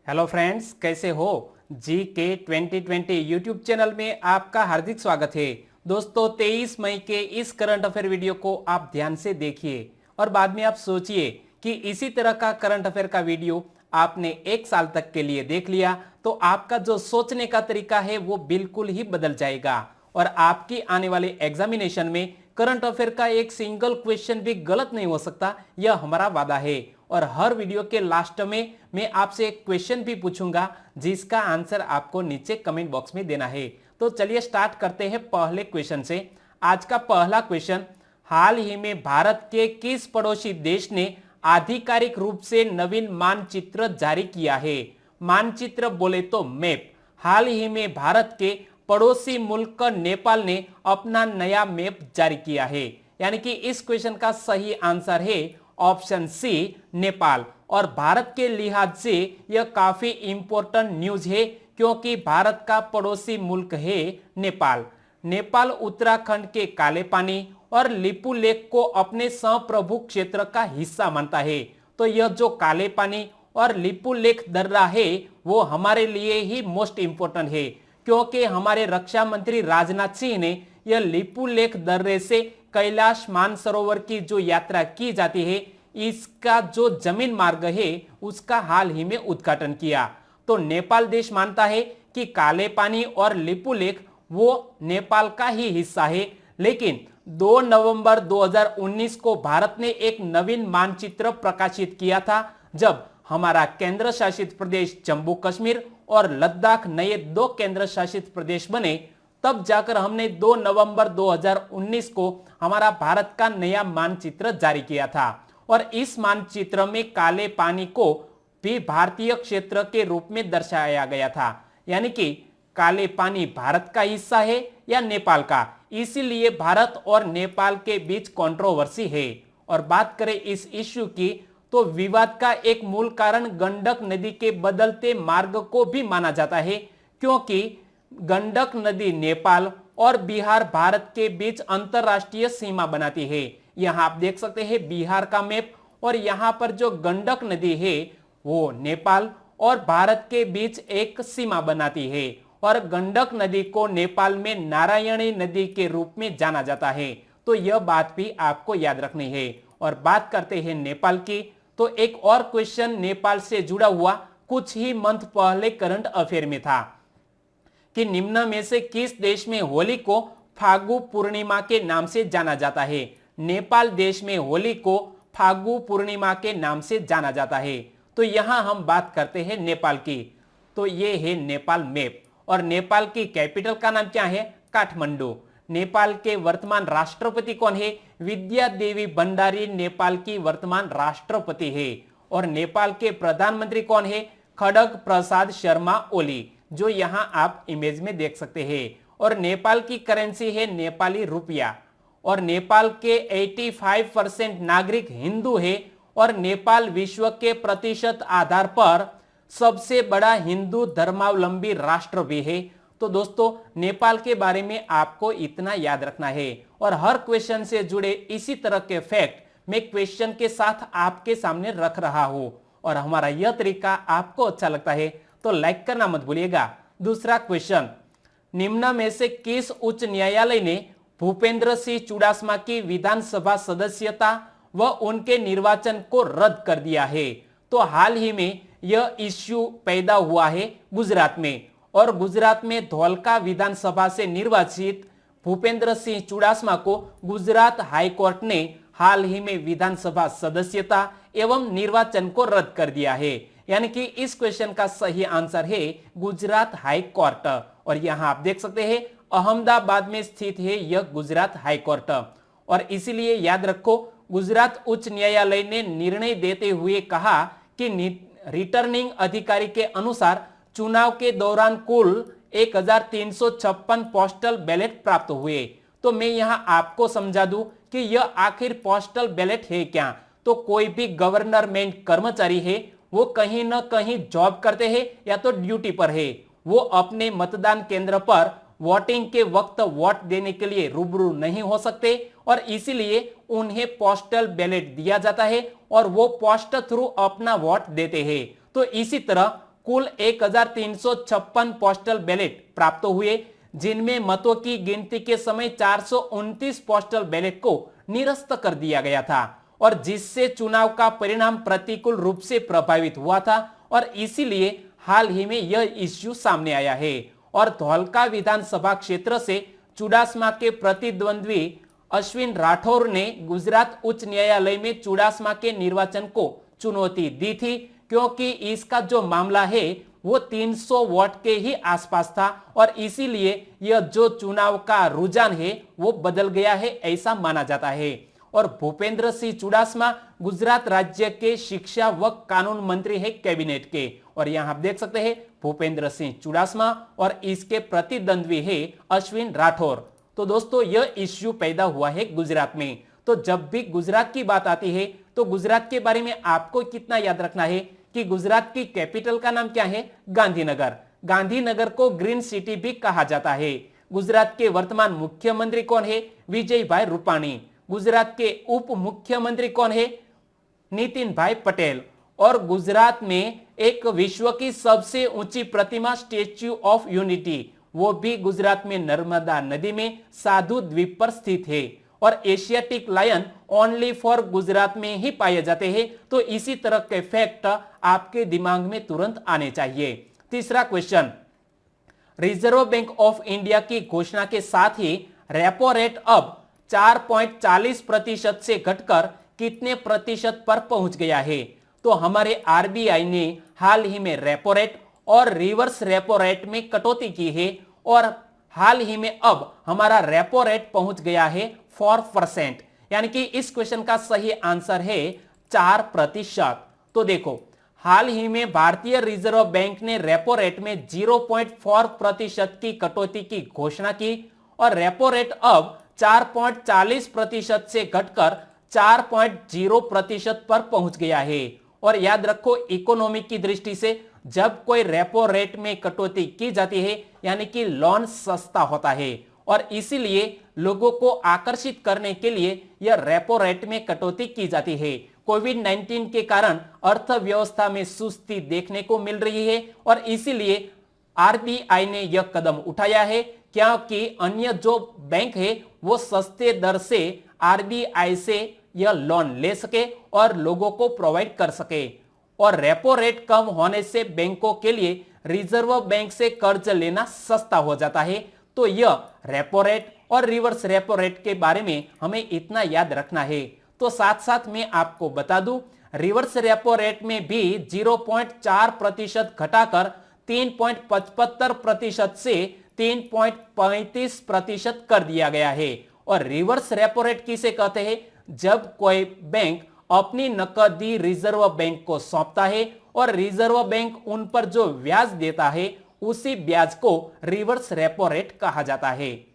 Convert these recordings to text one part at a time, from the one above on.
Hello friends, कैसे हो। जी के 2020 यूट्यूब चैनल में आपका हार्दिक स्वागत है। दोस्तों, 23 मई के इस करंट अफेयर वीडियो को आप ध्यान से देखिए और बाद में आप सोचिए कि इसी तरह का करंट अफेयर का वीडियो आपने एक साल तक के लिए देख लिया तो आपका जो सोचने का तरीका है वो बिल्कुल ही बदल जाएगा और आपकी आने वाले एग्जामिनेशन में करंट अफेयर का एक सिंगल क्वेश्चन भी गलत नहीं हो सकता, यह हमारा वादा है। और हर वीडियो के लास्ट में मैं आपसे एक क्वेश्चन भी पूछूंगा जिसका आंसर आपको नीचे कमेंट बॉक्स में देना है। तो चलिए स्टार्ट करते हैं पहले क्वेश्चन से। आज का पहला क्वेश्चन, हाल ही में भारत के किस पड़ोसी देश ने आधिकारिक रूप से नवीन मानचित्र जारी किया है। मानचित्र बोले तो मैप। हाल ही में भारत के पड़ोसी मुल्क नेपाल ने अपना नया मैप जारी किया है, यानी कि इस क्वेश्चन का सही आंसर है ऑप्शन सी, नेपाल। और भारत के लिहाज से यह काफी इंपॉर्टेंट न्यूज है क्योंकि भारत का पड़ोसी मुल्क है नेपाल। नेपाल उत्तराखंड के काले पानी और लिपू लेक को अपने संप्रभु क्षेत्र का हिस्सा मानता है। तो यह जो काले पानी और लिपू लेक दर्रा है वो हमारे लिए ही मोस्ट इंपोर्टेंट है क्योंकि हमारे रक्षा मंत्री राजनाथ सिंह ने यह लिपू लेक दर्रे से कैलाश मानसरोवर की जो यात्रा की जाती है इसका जो जमीन मार्ग है उसका हाल ही में उद्घाटन किया। तो नेपाल देश मानता है कि काले पानी और लिपू लेक वो नेपाल का ही हिस्सा है, लेकिन 2 नवंबर 2019 को भारत ने एक नवीन मानचित्र प्रकाशित किया था जब हमारा केंद्र शासित प्रदेश जम्मू कश्मीर और लद्दाख नए 2 केंद्र शासित प्रदेश बने। तब जाकर हमने 2 नवंबर 2019 को हमारा भारत का नया मानचित्र जारी किया था और इस मानचित्र में काले पानी को भी भारतीय क्षेत्र के रूप में दर्शाया गया था, यानी कि काले पानी भारत का हिस्सा है या नेपाल का। इसीलिए भारत और नेपाल के बीच कंट्रोवर्सी है। और बात करें इस इश्यू की तो विवाद का एक मूल कारण गंडक नदी के बदलते मार्ग को भी माना जाता है क्योंकि गंडक नदी नेपाल और बिहार भारत के बीच अंतरराष्ट्रीय सीमा बनाती है। यहां आप देख सकते हैं बिहार का मैप और यहां पर जो गंडक नदी है वो नेपाल और भारत के बीच एक सीमा बनाती है और गंडक नदी को नेपाल में नारायणी नदी के रूप में जाना जाता है। तो यह बात भी आपको याद रखनी है। और बात करते हैं नेपाल की, तो एक और क्वेश्चन नेपाल से जुड़ा हुआ कुछ ही मंथ पहले करंट अफेयर में था कि निम्न में से किस देश में होली को फागु पूर्णिमा के नाम से जाना जाता है। नेपाल देश में होली को फागु पूर्णिमा के नाम से जाना जाता है। तो यहां हम बात करते हैं नेपाल की, तो ये है नेपाल मैप और नेपाल की कैपिटल का नाम क्या है, काठमांडू। नेपाल के वर्तमान राष्ट्रपति कौन है, विद्या देवी भंडारी नेपाल की वर्तमान राष्ट्रपति है। और नेपाल के प्रधानमंत्री कौन है, खड़ग प्रसाद शर्मा ओली, जो यहां आप इमेज में देख सकते हैं। और नेपाल की करेंसी है नेपाली रुपया और नेपाल के 85% नागरिक हिंदू है और नेपाल विश्व के प्रतिशत आधार पर सबसे बड़ा हिंदू धर्मावलंबी राष्ट्र भी है। तो दोस्तों, नेपाल के बारे में आपको इतना याद रखना है और हर क्वेश्चन से जुड़े इसी तरह के फैक्ट मैं क्वेश्चन के साथ आपके सामने रख रहा हूं और हमारा यह तरीका आपको अच्छा लगता है तो लाइक करना मत भूलिएगा। दूसरा क्वेश्चन, निम्न में से किस उच्च न्यायालय ने भूपेंद्र सिंह चुडासमा की विधानसभा सदस्यता व उनके निर्वाचन को रद्द कर दिया है। तो हाल ही में यह इश्यू पैदा हुआ है गुजरात में और गुजरात में धौलका विधानसभा से निर्वाचित भूपेंद्र सिंह चुडासमा को गुजरात हाईकोर्ट ने हाल ही में विधानसभा सदस्यता एवं निर्वाचन को रद्द कर दिया है, यानी कि इस क्वेश्चन का सही आंसर है गुजरात हाई कोर्ट। और यहां आप देख सकते हैं अहमदाबाद में स्थित है यह गुजरात हाई कोर्ट और इसीलिए याद रखो गुजरात उच्च न्यायालय ने निर्णय देते हुए कहा कि रिटर्निंग अधिकारी के अनुसार चुनाव के दौरान कुल 1356 पोस्टल बैलेट प्राप्त हुए। तो मैं यहां आपको समझा दूं कि यह आखिर पोस्टल बैलेट है क्या। तो कोई भी गवर्नमेंट कर्मचारी है वो कहीं ना कहीं जॉब करते हैं या तो ड्यूटी पर है, वो अपने मतदान केंद्र पर वोटिंग के वक्त वोट देने के लिए रूबरू नहीं हो सकते और इसीलिए उन्हें पोस्टल बैलेट दिया जाता है और वो पोस्ट थ्रू अपना वोट देते हैं। तो इसी तरह कुल 1356 पोस्टल बैलेट प्राप्त हुए, जिनमें मतों की गिनती के समय 429 पोस्टल बैलेट को निरस्त कर दिया गया था और जिससे चुनाव का परिणाम प्रतिकूल रूप से प्रभावित हुआ था और इसीलिए हाल ही में यह इश्यू सामने आया है। और धौलका विधानसभा क्षेत्र से चुडासमा के प्रतिद्वंद्वी अश्विन राठौर ने गुजरात उच्च न्यायालय में चुडासमा के निर्वाचन को चुनौती दी थी, क्योंकि इसका जो मामला है वो 300 वोट के ही आसपास था और इसीलिए यह जो चुनाव का रुझान है वो बदल गया है, ऐसा माना जाता है। और भूपेंद्र सिंह चुडासमा गुजरात राज्य के शिक्षा व कानून मंत्री है कैबिनेट के, और यहाँ आप देख सकते हैं भूपेंद्र सिंह चुडासमा और इसके प्रतिद्वंद्वी है अश्विन राठौर। तो दोस्तों यह इश्यू पैदा हुआ है गुजरात में। तो जब भी गुजरात की बात आती है तो गुजरात के बारे में आपको कितना याद रखना है कि गुजरात की कैपिटल का नाम क्या है? गांधीनगर। गांधीनगर को ग्रीन सिटी भी कहा जाता है। गुजरात के वर्तमान मुख्यमंत्री कौन है? विजय भाई रूपाणी। गुजरात के उप मुख्यमंत्री कौन है? नितिन भाई पटेल। और गुजरात में एक विश्व की सबसे ऊंची प्रतिमा स्टेच्यू ऑफ यूनिटी, वो भी गुजरात में नर्मदा नदी में साधु द्वीप पर स्थित है। और Asiatic lion only for Gujarat में ही पाए जाते हैं। तो इसी तरह के फैक्ट आपके दिमाग में तुरंत आने चाहिए। तीसरा question, reserve bank of India की घोषणा के साथ ही रेपो रेट अब 4.40% से घटकर कितने प्रतिशत पर पहुंच गया है? तो हमारे आरबीआई ने हाल ही में रेपो रेट और रिवर्स रेपो रेट में कटौती की है और हाल ही में अब हमारा रेपो रेट पहुंच गया है 4%, यानी कि इस क्वेश्चन का सही आंसर है 4%। तो देखो, हाल ही में भारतीय रिजर्व बैंक ने रेपो रेट में 0.4% की कटौती की घोषणा की और रेपो रेट अब 4.40% से घटकर 4.0% पर पहुंच गया है। और याद रखो, इकोनॉमी की दृष्टि से जब कोई रेपो रेट में कटौती की जाती है यानी कि लोन सस्ता होता है और इसीलिए लोगों को आकर्षित करने के लिए यह रेपो रेट में कटौती की जाती है। कोविड-19 के कारण अर्थव्यवस्था में सुस्ती देखने को मिल रही है और इसीलिए आरबीआई ने यह कदम उठाया है, क्योंकि अन्य जो बैंक है वो सस्ते दर से आरबीआई से यह लोन ले सके और लोगों को प्रोवाइड कर सके। और रेपो रेट कम होने से बैंकों के लिए रिजर्व बैंक से कर्ज लेना सस्ता हो जाता है। तो यह रेपो रेट और रिवर्स रेपो रेट के बारे में हमें इतना याद रखना है। तो साथ साथ मैं आपको बता दूं, रिवर्स रेपो रेट में भी 0.4% घटाकर 3.75% से 3.35% कर दिया गया है। और रिवर्स रेपो रेट किसे कहते हैं? जब कोई बैंक अपनी नकदी रिजर्व बैंक को सौंपता है और रिजर्व बैंक उन पर जो ब्याज देता है उसी ब्याज को रिवर्स रेपो रेट कहा जाता है।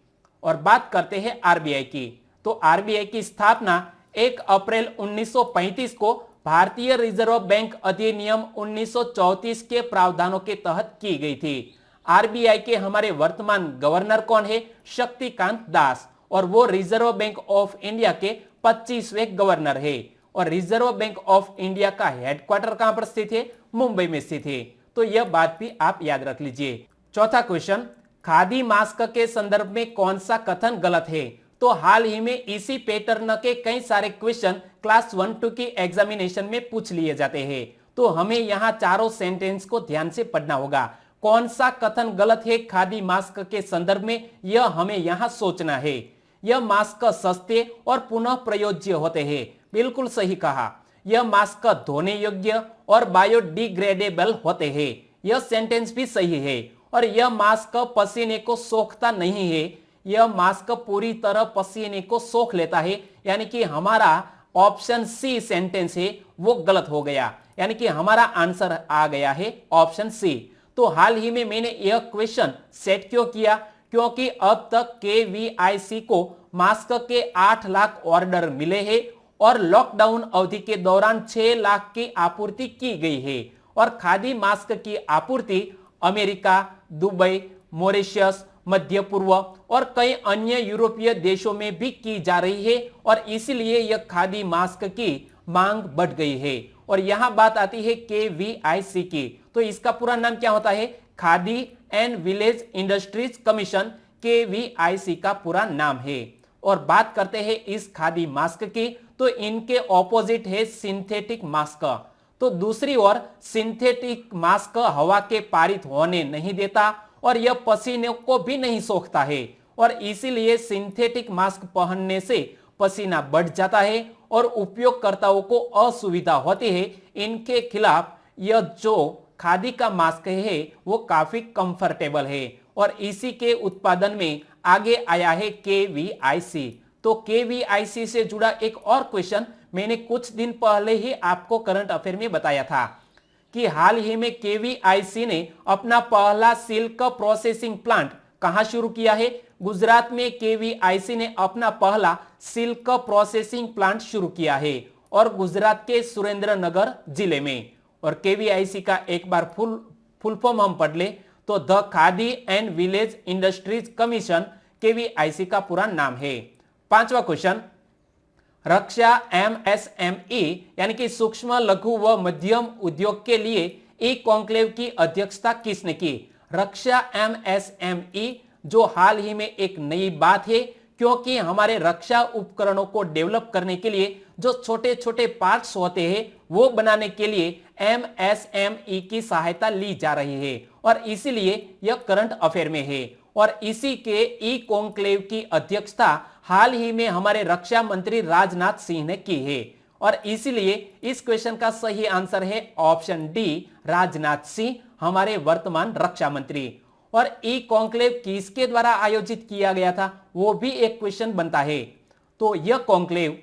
और बात करते हैं आरबीआई की। तो आरबीआई की स्थापना 1 अप्रैल 1935 को भारतीय रिजर्व बैंक अधिनियम 1934 के प्रावधानों के तहत की गई थी। आरबीआई के हमारे वर्तमान गवर्नर कौन है? शक्तिकांत दास, और वो रिजर्व बैंक ऑफ इंडिया के 25वें गवर्नर है। और रिजर्व बैंक ऑफ इंडिया का हेडक्वार्टर कहां पर स्थित है? मुंबई में स्थित है। तो यह बात भी आप याद रख लीजिए। चौथा क्वेश्चन, खादी मास्क के संदर्भ में कौन सा कथन गलत है? तो हाल ही में इसी पैटर्न के कई सारे क्वेश्चन क्लास 1-2 की एग्जामिनेशन में पूछ लिए जाते हैं। तो हमें यहाँ चारों सेंटेंस को ध्यान से पढ़ना होगा। कौन सा कथन गलत है खादी मास्क के संदर्भ में, यह हमें यहाँ सोचना है। यह मास्क सस्ते और पुनः प्रयोज्य होते हैं, बिल्कुल सही कहा। यह मास्क धोने योग्य और बायोडिग्रेडेबल होते हैं, यह सेंटेंस भी सही है। और यह मास्क पसीने को सोखता नहीं है, यह मास्क पूरी तरह पसीने को सोख लेता है, यानी कि हमारा ऑप्शन सी सेंटेंस है वो गलत हो गया, यानी कि हमारा आंसर आ गया है ऑप्शन सी। तो हाल ही में मैंने यह क्वेश्चन सेट क्यों किया? क्योंकि अब तक केवीआईसी को मास्क के 8 लाख ऑर्डर मिले हैं और लॉकडाउन अवधि के दौरान 6 लाख की आपूर्ति की गई है। और खादी मास्क की आपूर्ति अमेरिका, दुबई, मॉरिशस, मध्य पूर्व और कई अन्य यूरोपीय देशों में भी की जा रही है और इसलिए यह खादी मास्क की मांग बढ़ गई है। और यहां बात आती है KVIC की, तो इसका पूरा नाम क्या होता है? Khadi and village industries commission, KVIC का पूरा नाम है। और बात करते हैं इस खादी मास्क की, तो इनके ऑपोजिट है सिंथेटिक मास्क। तो दूसरी ओर सिंथेटिक मास्क हवा के पारित होने नहीं देता और यह पसीने को भी नहीं सोखता है, और इसीलिए सिंथेटिक मास्क पहनने से पसीना बढ़ जाता है और उपयोगकर्ताओं को असुविधा होती है। इनके खिलाफ यह जो खादी का मास्क है वो काफी कंफर्टेबल है, और इसी के उत्पादन में आगे आया है KVIC। तो KVIC से जुड़ा एक और क्वेश्चन मैंने कुछ दिन पहले ही आपको करंट अफेयर में बताया था कि हाल ही में KVIC ने अपना पहला सिल्क प्रोसेसिंग प्लांट कहां शुरू किया है? गुजरात में KVIC ने अपना पहला सिल्क प्रोसेसिंग प्लांट शुरू किया है, और गुजरात के सुरेंद्रनगर जिले में। और KVIC का एक बार फुल फॉर्म हम पढ़ ले तो the khadi and village industries commission, KVIC का पूरा नाम है। पांचवा क्वेश्चन, रक्षा MSME यानी कि सूक्ष्म लघु व मध्यम उद्योग के लिए ई कॉन्क्लेव की अध्यक्षता किसने की? रक्षा MSME जो हाल ही में एक नई बात है, क्योंकि हमारे रक्षा उपकरणों को डेवलप करने के लिए जो छोटे छोटे पार्ट्स होते हैं वो बनाने के लिए MSME की सहायता ली जा रही है, और इसीलिए यह करंट अफेयर में है। और इसी के ई कॉन्क्लेव की अध्यक्षता हाल ही में हमारे रक्षा मंत्री राजनाथ सिंह ने की है, और इसीलिए इस क्वेश्चन का सही आंसर है ऑप्शन डी, राजनाथ सिंह, हमारे वर्तमान रक्षा मंत्री। और ई कॉन्क्लेव किसके द्वारा आयोजित किया गया था वो भी एक क्वेश्चन बनता है। तो यह कॉन्क्लेव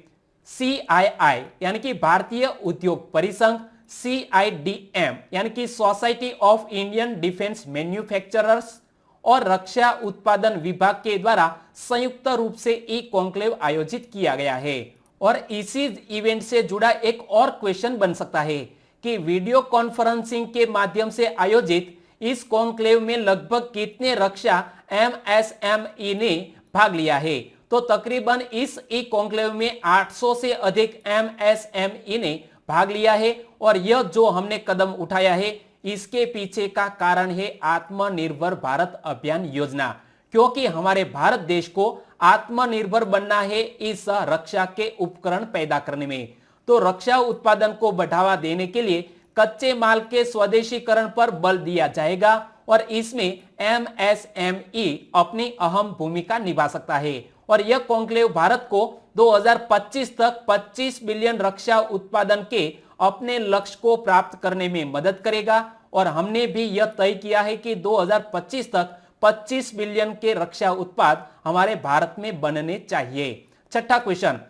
CII यानी कि भारतीय उद्योग परिसंघ, CIDM यानी कि society of Indian defence manufacturers और रक्षा उत्पादन विभाग के द्वारा संयुक्त रूप से ई कॉन्क्लेव आयोजित किया गया है। और इसी इवेंट से जुड़ा एक और क्वेश्चन बन सकता है कि वीडियो कॉन्फ्रेंसिंग के माध्यम से आयोजित इस कॉन्क्लेव में लगभग कितने रक्षा MSME ने भाग लिया है? तो तकरीबन इस ई कॉन्क्लेव में 800 से अधिक MSME ने भाग लिया है, और यह जो हमने कदम उठाया है इसके पीछे का कारण है आत्मनिर्भर भारत अभियान योजना, क्योंकि हमारे भारत देश को आत्मनिर्भर बनना है इस रक्षा के उपकरण पैदा करने में। तो रक्षा उत्पादन को बढ़ावा देने के लिए कच्चे माल के स्वदेशीकरण पर बल दिया जाएगा, और इसमें MSME अपनी अहम भूमिका निभा सकता है। और यह कॉन्क्लेव भारत को 2025 तक 25 बिलियन रक्षा उत्पादन के अपने लक्ष्य को प्राप्त करने में मदद करेगा, और हमने भी यह तय किया है कि 2025 तक 25 बिलियन के रक्षा उत्पाद हमारे भारत में बनने चाहिए। छठा क्वेश्चन,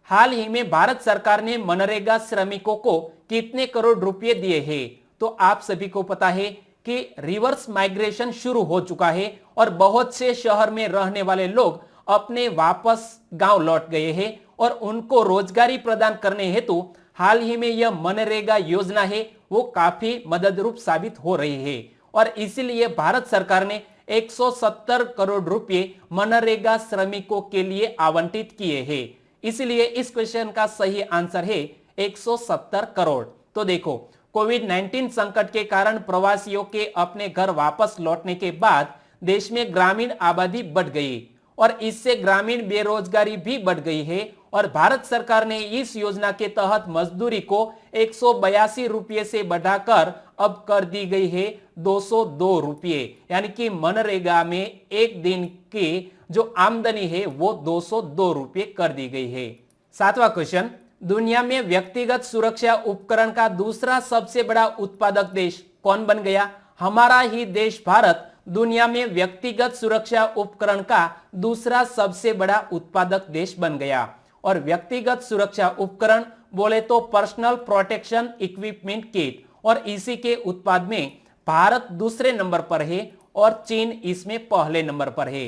हाल ही में भारत सरकार ने मनरेगा श्रमिकों को कितने करोड़ रुपए दिए हैं? तो आप सभी को पता है कि रिवर्स माइग्रेशन शुरू हो चुका है, और बहुत से शहर में रहने वाले लोग अपने वापस गांव लौट गए हैं, और उनको रोजगारी प्रदान करने हेतु हाल ही में यह मनरेगा योजना है वो काफी मददरूप साबित हो रही है, और इसीलिए भारत सरकार ने 170 करोड़ रुपए मनरेगा श्रमिकों के लिए आवंटित किए हैं। इसलिए इस क्वेश्चन का सही आंसर है 170 करोड़। तो देखो, कोविड-19 संकट के कारण प्रवासियों के अपने घर वापस लौटने के बाद देश में ग्रामीण आबादी बढ़ गई, और इससे ग्रामीण बेरोजगारी भी बढ़ गई है, और भारत सरकार ने इस योजना के तहत मजदूरी को 182 रुपये से बढ़ाकर अब कर दी गई है 202 रुपये, यानी कि मनरेगा में एक दिन की जो आमदनी है वो 202 रुपये कर दी गई है। सातवां क्वेश्चन, दुनिया में व्यक्तिगत सुरक्षा उपकरण का दूसरा सबसे बड़ा उत्पादक देश कौन बन गया? हमारा ही देश भारत दुनिया में व्यक्तिगत सुरक्षा उपकरण का दूसरा सबसे बड़ा उत्पादक देश बन गया। और व्यक्तिगत सुरक्षा उपकरण बोले तो पर्सनल प्रोटेक्शन इक्विपमेंट किट, और इसी के उत्पाद में भारत दूसरे नंबर पर है और चीन इसमें पहले नंबर पर है।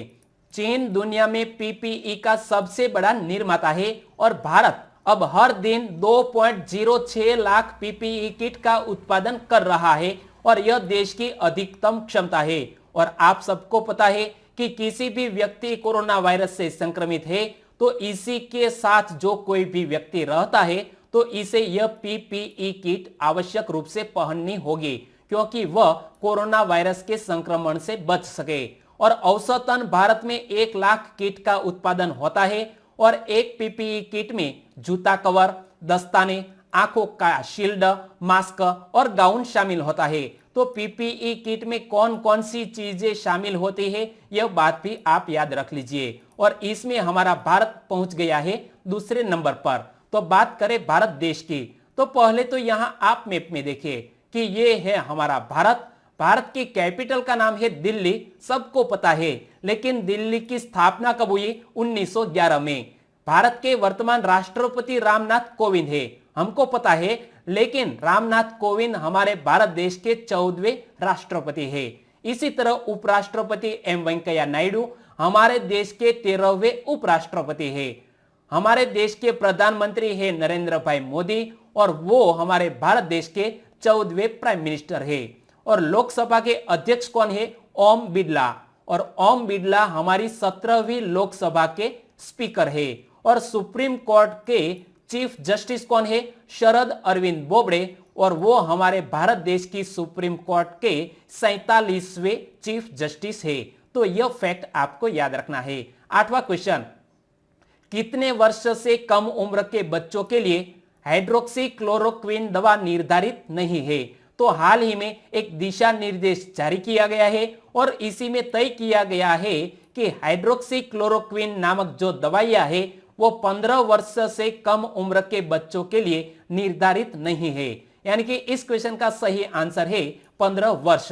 चीन दुनिया में PPE का सबसे बड़ा निर्माता है, और भारत अब हर दिन 2.06 लाख PPE किट का उत्पादन कर रहा है, और यह देश की अधिकतम क्षमता है। और आप सबको पता है कि किसी भी व्यक्ति कोरोना वायरस से संक्रमित है तो इसी के साथ जो कोई भी व्यक्ति रहता है तो इसे यह पीपीई किट आवश्यक रूप से पहननी होगी क्योंकि वह कोरोना वायरस के संक्रमण से बच सके। और औसतन भारत में 1 लाख किट का उत्पादन होता है और एक पीपीई किट में जूता कवर, दस्ताने, आंखों का शील्ड, मास्क और गाउन शामिल होता है। तो पीपीई किट में कौन कौन सी चीजें शामिल होती है यह बात भी आप याद रख लीजिए। और इसमें हमारा भारत पहुंच गया है दूसरे नंबर पर। तो बात करें भारत देश की, तो पहले तो यहाँ आप मैप में देखिए कि ये है हमारा भारत। भारत की कैपिटल का नाम है दिल्ली, सबको पता है। लेकिन दिल्ली की स्थापना कब हुई? 1911 में। भारत के वर्तमान राष्ट्रपति रामनाथ कोविंद है, हमको पता है। लेकिन रामनाथ कोविंद हमारे भारत देश के 14वें राष्ट्रपति है। इसी तरह उपराष्ट्रपति एम वेंकैया नायडू हमारे देश के 13वें उपराष्ट्रपति है। हमारे देश के प्रधानमंत्री है नरेंद्र भाई मोदी और वो हमारे भारत देश के 14वें प्राइम मिनिस्टर है। और लोकसभा के अध्यक्ष कौन है? ओम बिरला। और ओम बिरला हमारी 17वीं लोकसभा के स्पीकर है। और सुप्रीम कोर्ट के चीफ जस्टिस कौन है? शरद अरविंद बोबड़े। और वो हमारे भारत देश की सुप्रीम कोर्ट के 47वें चीफ जस्टिस है। तो यह फैक्ट आपको याद रखना है। 8वां क्वेश्चन, कितने वर्ष से कम उम्र के बच्चों के लिए हाइड्रोक्सी क्लोरोक्विन दवा निर्धारित नहीं है? तो हाल ही में एक दिशा निर्देश जारी किया गया है और इसी में तय किया गया है कि हाइड्रोक्सी क्लोरोक्विन नामक जो दवाइयां है वो 15 वर्ष से कम उम्र के बच्चों के लिए निर्धारित नहीं है। यानी कि इस क्वेश्चन का सही आंसर है 15 वर्ष।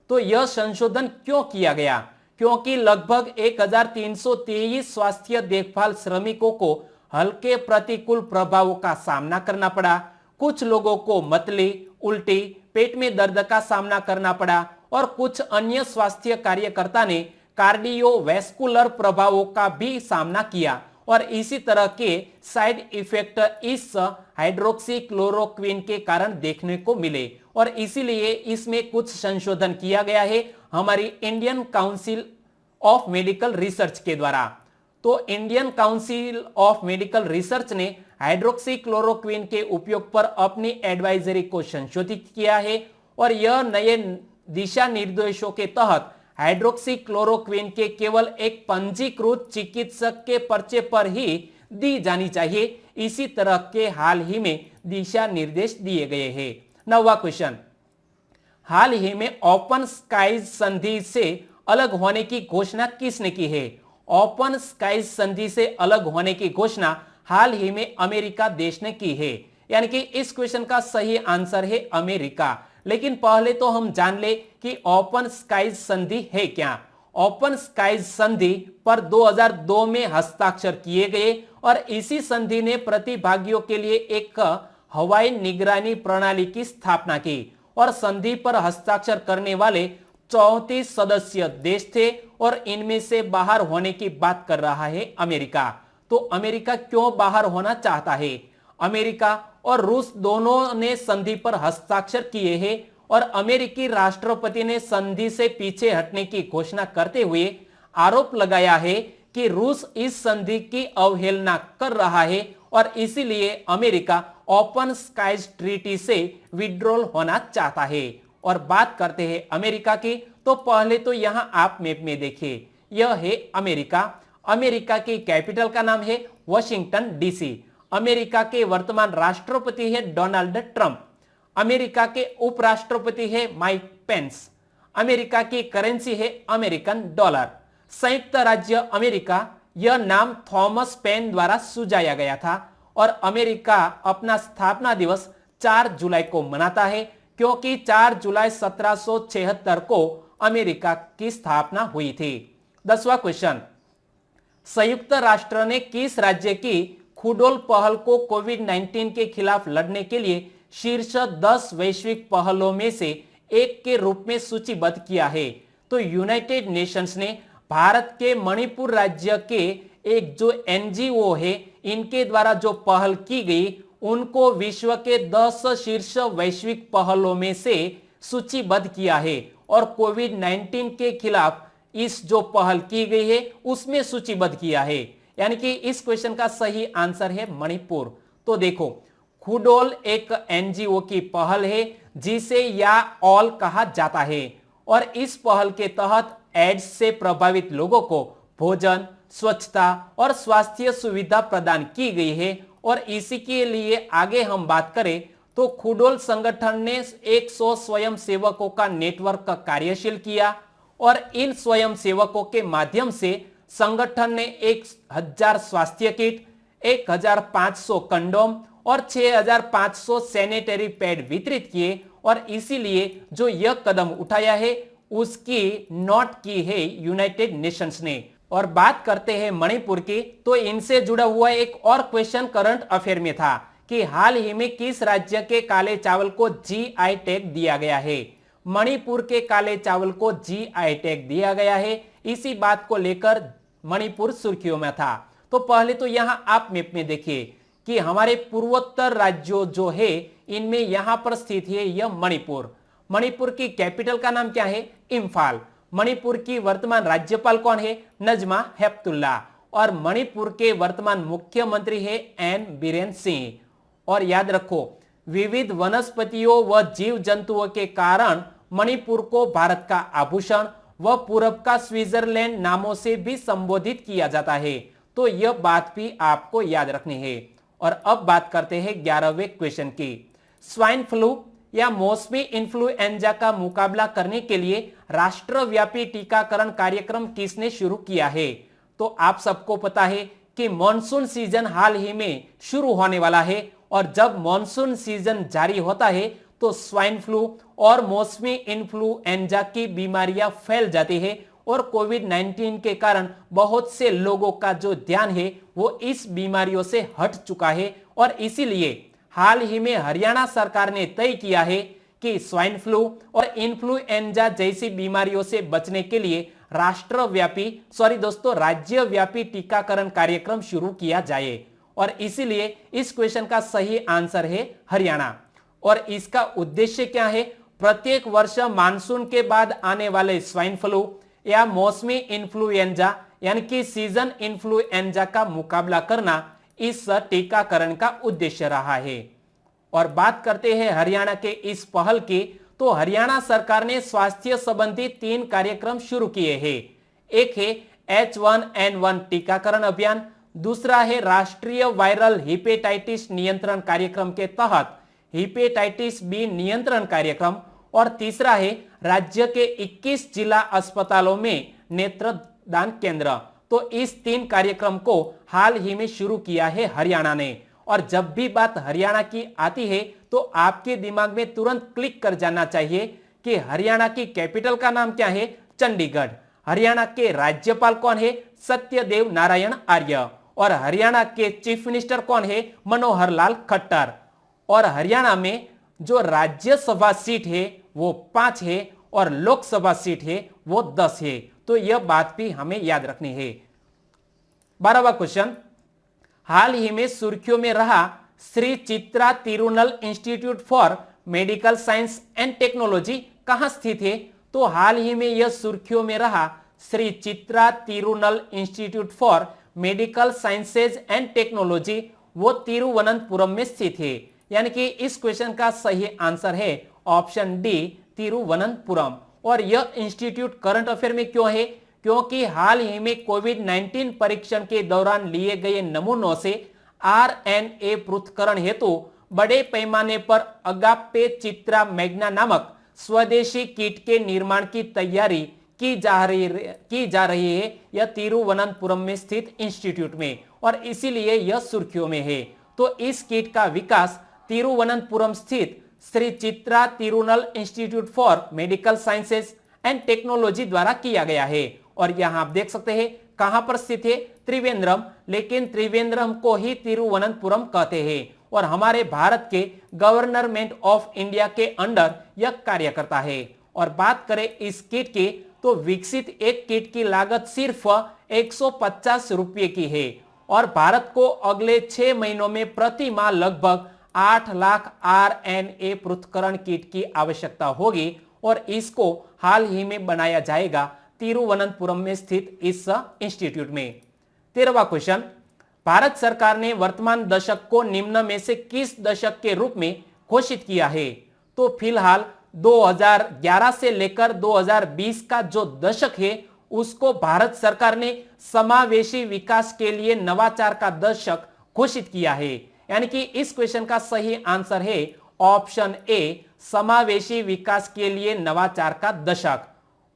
तो यह संशोधन क्यों किया गया? क्योंकि लगभग 1323 स्वास्थ्य देखभाल श्रमिकों को हल्के प्रतिकूल प्रभावों का सामना करना पड़ा। कुछ लोगों को मतली, उल्टी, पेट में दर्द का सामना करना पड़ा और कुछ अन्य स्वास्थ्य कार्यकर्ता ने कार्डियोवैस्कुलर प्रभावों का भी सामना किया। और इसी तरह के साइड इफेक्ट इस हाइड्रोक्सी क्लोरोक्विन के कारण देखने को मिले और इसीलिए इसमें कुछ संशोधन किया गया है हमारी Indian council of medical research के द्वारा। तो Indian council of medical research ने हाइड्रोक्सी क्लोरोक्विन के उपयोग पर अपनी एडवाइजरी को संशोधित किया है और यह नए दिशा निर्देशों के तहत हाइड्रोक्सी क्लोरोक्विन के केवल एक पंजीकृत चिकित्सक के पर्चे पर ही दी जानी चाहिए। इसी तरह के हाल ही में दिशा निर्देश दिए गए हैं। 9वां क्वेश्चन, हाल ही में ओपन स्काईज संधि से अलग होने की घोषणा किसने की है? ओपन स्काईज संधि से अलग होने की घोषणा हाल ही में अमेरिका देश ने की है। यानी कि इस क्वेश्चन का सही आंसर है अमेरिका। लेकिन पहले तो हम जान ले कि ओपन स्काईज संधि है क्या। ओपन स्काईज संधि पर 2002 में हस्ताक्षर किए गए और इसी संधि ने प्रतिभागियों के लिए एक हवाई निगरानी प्रणाली की स्थापना की और संधि पर हस्ताक्षर करने वाले 34 सदस्य देश थे और इनमें से बाहर होने की बात कर रहा है अमेरिका। तो अमेरिका क्यों बाहर होना चाहता है? अमेरिका और रूस दोनों ने संधि पर हस्ताक्षर किए हैं और अमेरिकी राष्ट्रपति ने संधि से पीछे हटने की घोषणा करते हुए आरोप लगाया है कि रूस इस संधि की अवहेलना कर रहा है और इसीलिए अमेरिका ओपन स्काईज ट्रीटी से विड्रॉल होना चाहता है। और बात करते हैं अमेरिका की, तो पहले तो यहां आप मैप में देखिए, यह है अमेरिका। अमेरिका की कैपिटल का नाम है वॉशिंगटन डीसी। अमेरिका के वर्तमान राष्ट्रपति है डोनाल्ड ट्रंप। अमेरिका के उपराष्ट्रपति है माइक पेंस। अमेरिका की करेंसी है अमेरिकन डॉलर। संयुक्त राज्य अमेरिका, यह नाम थॉमस पेन द्वारा सुझाया गया था और अमेरिका अपना स्थापना दिवस 4 जुलाई को मनाता है क्योंकि 4 जुलाई 1776 को अमेरिका की स्थापना हुई थी। 10वां क्वेश्चन, संयुक्त राष्ट्र ने किस राज्य की खुडोल पहल को कोविड-19 के खिलाफ लड़ने के लिए शीर्ष 10 वैश्विक पहलों में से एक के रूप में सूचीबद्ध किया है? तो यूनाइटेड नेशंस ने भारत के मणिपुर राज्य के एक जो एनजीओ है इनके द्वारा जो पहल की गई उनको विश्व के 10 शीर्ष वैश्विक पहलों में से सूचीबद्ध किया है और कोविड-19 के खिलाफ इस जो पहल की गई है उसमें सूचीबद्ध किया है। यानी कि इस क्वेश्चन का सही आंसर है मणिपुर। तो देखो, खुडोल एक एनजीओ की पहल है जिसे या ऑल कहा जाता है और इस पहल के तहत एड्स से प्रभावित लोगों को भोजन, स्वच्छता और स्वास्थ्य सुविधा प्रदान की गई है। और इसी के लिए आगे हम बात करें तो खुडोल संगठन ने 100 स्वयं सेवकों का नेटवर्क कार्यशील किया और इन स्वयं सेवकों के माध्यम से संगठन ने 1000 स्वास्थ्य किट, 1500 कंडोम और 6500 सैनिटरी पैड वितरित किए और इसीलिए जो यह कदम उठाया है उसकी नोट की है यूनाइटेड नेशंस ने। और बात करते हैं मणिपुर की, तो इनसे जुड़ा हुआ एक और क्वेश्चन करंट अफेयर में था कि हाल ही में किस राज्य के काले चावल को जीआई टैग दिया गया है। मणिपुर के काले चावल को जीआई टैग दिया गया है। इसी बात को लेकर मणिपुर सुर्खियों में था। तो पहले तो यहां आप मैप में देखिए कि हमारे पूर्वोत्तर राज्यों जो है इनमें यहां पर स्थित है यह मणिपुर। मणिपुर की कैपिटल का नाम क्या है? इम्फाल। मणिपुर की वर्तमान राज्यपाल कौन है? नजमा हेपतुल्ला। और मणिपुर के वर्तमान मुख्यमंत्री है एन बीरेन सिंह। और याद रखो, विविध वनस्पतियों व जीव जंतुओं के कारण मणिपुर को भारत का आभूषण व पूरब का स्विट्जरलैंड नामों से भी संबोधित किया जाता है। तो यह बात भी आपको याद रखनी है। और अब बात करते हैं 11वें क्वेश्चन की। स्वाइन फ्लू या मौसमी इन्फ्लुएंजा का मुकाबला करने के लिए राष्ट्रव्यापी टीकाकरण कार्यक्रम किसने शुरू किया है? तो आप सबको पता है कि मॉनसून सीजन हाल ही में शुरू होने वाला है और जब मॉनसून सीजन जारी होता है तो स्वाइन फ्लू और मौसमी इन्फ्लुएंजा की बीमारियां फैल जाती है और कोविड-19 के कारण बहुत से लोगों का जो ध्यान है वो इस बीमारियों से हट चुका है। और इसीलिए हाल ही में हरियाणा सरकार ने तय किया है कि स्वाइन फ्लू और इन्फ्लुएंजा जैसी बीमारियों से बचने के लिए राज्यव्यापी टीकाकरण कार्यक्रम शुरू किया जाए। और इसीलिए इस क्वेश्चन का सही आंसर है हरियाणा। और इसका उद्देश्य क्या है? प्रत्येक वर्ष मानसून के बाद आने वाले स्वाइन फ्लू या मौसमी इन्फ्लुएंजा यानी कि सीजन इन्फ्लुएंजा का मुकाबला करना इस टीकाकरण का उद्देश्य रहा है। और बात करते हैं हरियाणा के इस पहल की, तो हरियाणा सरकार ने स्वास्थ्य संबंधी 3 कार्यक्रम शुरू किए हैं। एक है H1N1 टीकाकरण अभियान, दूसरा है राष्ट्रीय वायरल हिपेटाइटिस नियंत्रण कार्यक्रम के तहत हिपेटाइटिस बी नियंत्रण कार्यक्रम, और तीसरा है राज्य के 21 जिला अस्पतालों में नेत्रदान केंद्र। तो इस 3 कार्यक्रम को हाल ही में शुरू किया है हरियाणा ने। और जब भी बात हरियाणा की आती है तो आपके दिमाग में तुरंत क्लिक कर जाना चाहिए कि हरियाणा की कैपिटल का नाम क्या है? चंडीगढ़। हरियाणा के राज्यपाल कौन है? सत्यदेव नारायण आर्य। और हरियाणा के चीफ मिनिस्टर कौन है? मनोहर लाल खट्टर। और हरियाणा में जो राज्यसभा सीट है वो 5 है और लोकसभा सीट है वो 10 है। तो यह बात भी हमें याद रखनी है। 12वां क्वेश्चन, हाल ही में सुर्खियों में रहा Shri Chitra Tirunal institute for medical science and technology कहां स्थित है? तो हाल ही में यह सुर्खियों में रहा Shri Chitra Tirunal institute for medical sciences and technology, वो तिरुवनंतपुरम में स्थित है। यानी कि इस क्वेश्चन का सही आंसर है ऑप्शन डी, तिरुवनंतपुरम। और यह इंस्टीट्यूट करंट अफेयर में क्यों है? क्योंकि हाल ही में कोविड-19 परीक्षण के दौरान लिए गए नमूनों से आरएनए पृथक्करण हेतु बड़े पैमाने पर अगाप्पे चित्रा मैग्ना नामक स्वदेशी किट के निर्माण की तैयारी की जा रही है यह तिरुवनंतपुरम में स्थित इंस्टीट्यूट में, और इसीलिए यह सुर्खियों में है। तो इस किट का विकास तिरुवनंतपुरम स्थित Shri Chitra Tirunal institute for medical sciences and technology द्वारा किया गया है। और यहां आप देख सकते हैं कहां पर स्थित है? त्रिवेंद्रम। लेकिन त्रिवेंद्रम को ही तिरुवनंतपुरम कहते हैं और हमारे भारत के गवर्नमेंट ऑफ इंडिया के अंडर यह कार्य करता है। और बात करें इस किट की, तो विकसित एक किट की लागत सिर्फ 150 रुपये की है और भारत को अगले 6 महीनों में प्रति माह लगभग 8 लाख आरएनए पृथक्करण किट की आवश्यकता होगी और इसको हाल ही में बनाया जाएगा तिरुवनंतपुरम में स्थित इस इंस्टीट्यूट में। 13वां क्वेश्चन, भारत सरकार ने वर्तमान दशक को निम्न में से किस दशक के रूप में घोषित किया है? तो फिलहाल 2011 से लेकर 2020 का जो दशक है उसको भारत सरकार ने समावेशी विकास के लिए नवाचार का दशक घोषित किया है। यानी कि इस क्वेश्चन का सही आंसर है ऑप्शन ए, समावेशी विकास के लिए नवाचार का दशक।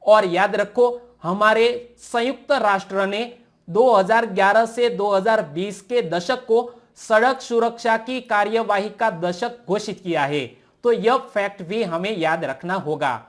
और याद रखो, हमारे संयुक्त राष्ट्र ने 2011 से 2020 के दशक को सड़क सुरक्षा की कार्यवाही का दशक घोषित किया है, तो यह फैक्ट भी हमें याद रखना होगा।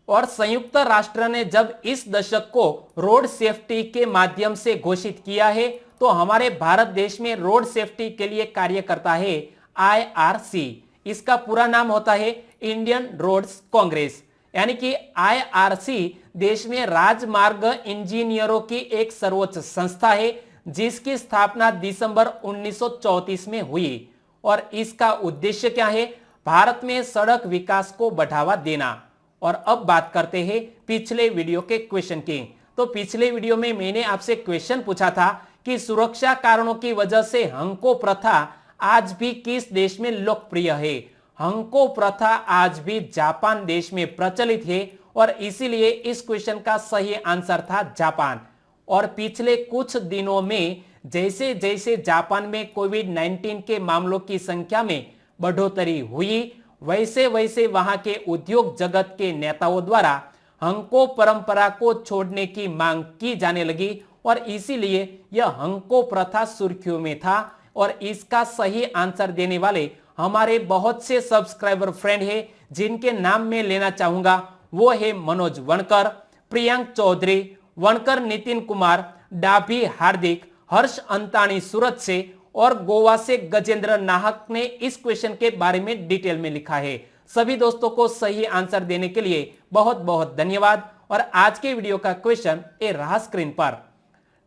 और संयुक्त राष्ट्र ने जब इस दशक को रोड सेफ्टी के माध्यम से घोषित किया है, तो हमारे भारत देश में रोड सेफ्टी के लिए कार्य करता है IRC। इसका पूरा नाम होता है इंडियन रोड्स कांग्रेस। यानी कि IRC देश में राजमार्ग इंजीनियरों की एक सर्वोच्च संस्था है जिसकी स्थापना दिसंबर 1934 में हुई। और इसका उद्देश्य क्या है? भारत में सड़क विकास को बढ़ावा देना। और अब बात करते हैं पिछले वीडियो के क्वेश्चन की। तो पिछले वीडियो में मैंने आपसे क्वेश्चन पूछा था कि सुरक्षा कारणों की वजह से हंको प्रथा आज भी किस देश में लोकप्रिय है? हंको प्रथा आज भी जापान देश में प्रचलित है और इसीलिए इस क्वेश्चन का सही आंसर था जापान। और पिछले कुछ दिनों में जैसे जैसे जापान में कोविड-19 के मामलों की संख्या में बढ़ोतरी हुई, वैसे वैसे वहां के उद्योग जगत के नेताओं द्वारा हंको परंपरा को छोड़ने की मांग की जाने लगी और इसीलिए यह हंको प्रथा सुर्खियों में था। और इसका सही आंसर देने वाले हमारे बहुत से सब्सक्राइबर फ्रेंड हैं जिनके नाम मैं लेना चाहूंगा। वो है मनोज वणकर, प्रियंक चौधरी, वणकर नितिन कुमार, डाभी हार्दिक, हर्ष अंतानी सूरत से और गोवा से गजेंद्र नाहक ने इस क्वेश्चन के बारे में डिटेल में लिखा है। सभी दोस्तों को सही आंसर देने के लिए बहुत बहुत धन्यवाद। और आज के वीडियो का क्वेश्चन ए रहा स्क्रीन पर।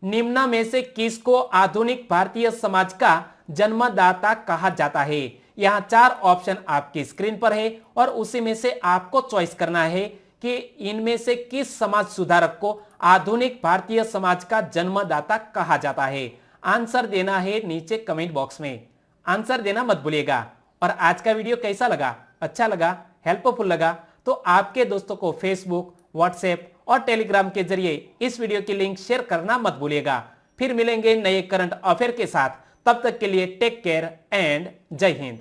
निम्न में से किसको आधुनिक भारतीय समाज का जन्मदाता कहा जाता है? यहाँ 4 ऑप्शन आपकी स्क्रीन पर है और उसी में से आपको चॉइस करना है कि इनमें से किस समाज सुधारक को आधुनिक भारतीय समाज का जन्मदाता कहा जाता है। आंसर देना है नीचे कमेंट बॉक्स में, आंसर देना मत भूलिएगा। और आज का वीडियो कैसा लगा? अच्छा लगा, हेल्पफुल लगा तो आपके दोस्तों को फेसबुक, व्हाट्सएप और टेलीग्राम के जरिए इस वीडियो की लिंक शेयर करना मत भूलिएगा। फिर मिलेंगे नए करंट अफेयर के साथ, तब तक के लिए टेक केयर एंड जय हिंद।